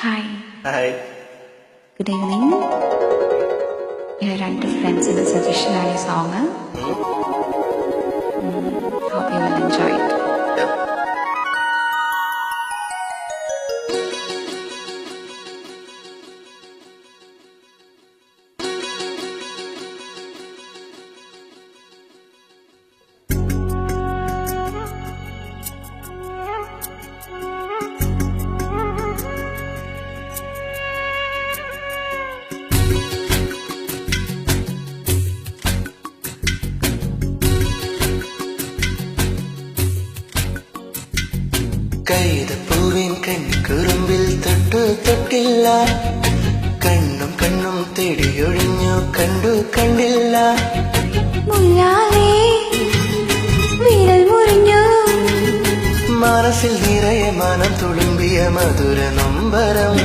Hi. Hi. Good evening. Here are two friends in a suggestion song. Hope you will enjoy it. Yep. കൈതപ്പൂവിൻ കണ്ണിക്കുറുമ്പിൽ തൊട്ടു തൊട്ടില്ല, കണ്ണും കണ്ണും തേടിയൊഴിഞ്ഞു കണ്ടു കണ്ടില്ല. മനസ്സിൽ നിറയെ മനം തുളുമ്പിയ മധുര നൊമ്പരം.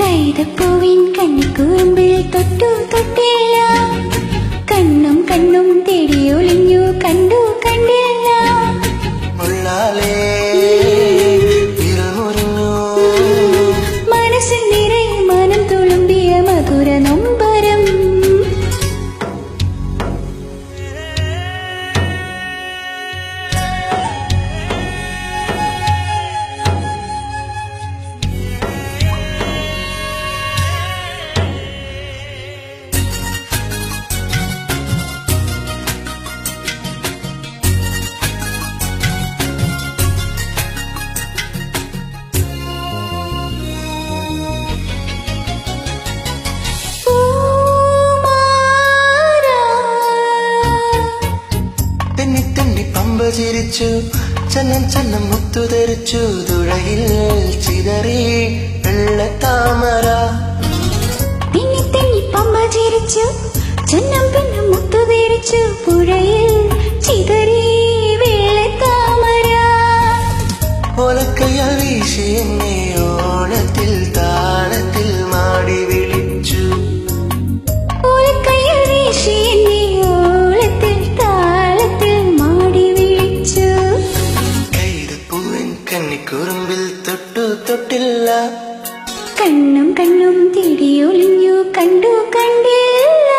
കൈതപ്പൂവിൻ കണ്ണിക്കുറുമ്പിൽ തൊട്ടു തൊട്ടില്ല, കണ്ണും കണ്ണും തേടിയൊളിഞ്ഞു കണ്ടു കണ്ടില്ല. മുള്ളാലേ മനസ്സിൽ നിറയെ മനം തുളുമ്പിയ മധുര നൊമ്പരം. പമ്പ ചിരിച്ചു, ചന്നം ചന്നം മുത്തുതെറിച്ചു, തുഴയിൽ ചിതറി വെള്ളത്താമര. തെന്നി തെന്നി പമ്പ ചിരിച്ചു, ചന്നം പെണ്ണം മുത്തുതെറിച്ചു, പുഴയിൽ ചിതറി വെള്ളത്താമര. ഓലക്കയ്യാൽ വീശി എന്നെ ഓണത്തിൽ താളത്തിൽ മാടി വിളിച്ചു. ഓലക്കയ്യാൽ വീശി എന്നെ ഓളത്തിൽ താളത്തിൽ മാടി വിളിച്ചു. കൈതപ്പൂവിൻ കണ്ണിക്കുറുമ്പിൽ തൊട്ടു തൊട്ടില്ല, കണ്ണും കണ്ണും തേടിയൊളിഞ്ഞു കണ്ടു കണ്ടില്ല.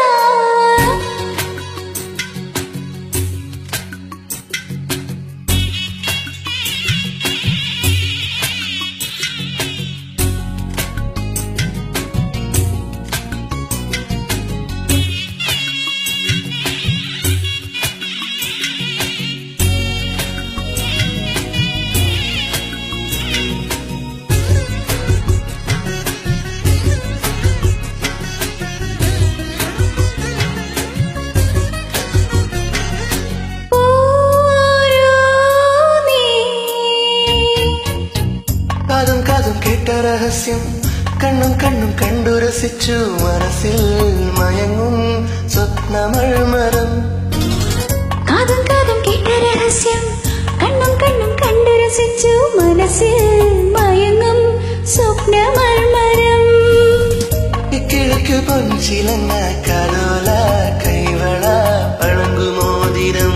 കാതും കാതും കേട്ട രഹസ്യം, കണ്ണും കണ്ണും കണ്ടു രസിച്ചു, മനസ്സിൽ മയങ്ങും സ്വപ്നമഴ്മരം. കാതും കാതും കേട്ട രഹസ്യം, കണ്ണും കണ്ണും കണ്ടു രസിച്ചു, മനസ്സിൽ മയങ്ങും സ്വപ്നമർമരം. ഇക്കിഴക്ക് പൊൻചിലങ്ങ കരോല കൈവള പഴങ്കുമോതിരം.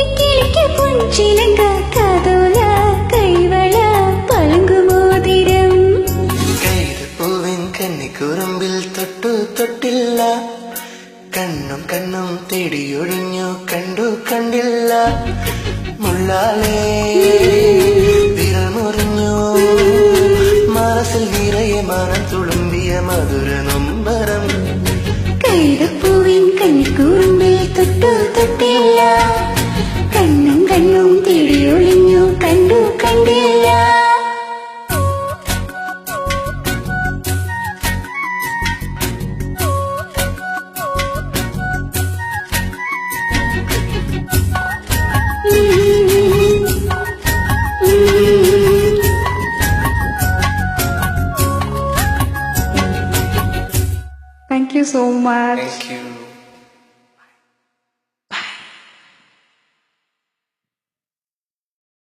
ഇക്കിഴക്ക് പൊൻചിലങ്ക കരോല കൈവള പഴങ്കുമോതിരം. കൈതപ്പൂവിൻ കണ്ണിക്കുറുമ്പിൽ തൊട്ടു തൊട്ടില്ല, കണ്ണും കണ്ണും തേടിയൊഴിഞ്ഞു കണ്ടു കണ്ടില്ല. മുള്ളാലേ വിരൽ മുറിഞ്ഞു, മനസ്സിൽ നിറയെ മനം തുളുമ്പിയ മധുര നൊമ്പരം. കൈതപ്പൂവിൻ കണ്ണിക്കുറുമ്പിൽ തൊട്ടു തൊട്ടില്ല, കണ്ണും കണ്ണും തേടിയൊളിഞ്ഞു കണ്ടു കണ്ടില്ല. Thank you so much. Thank you.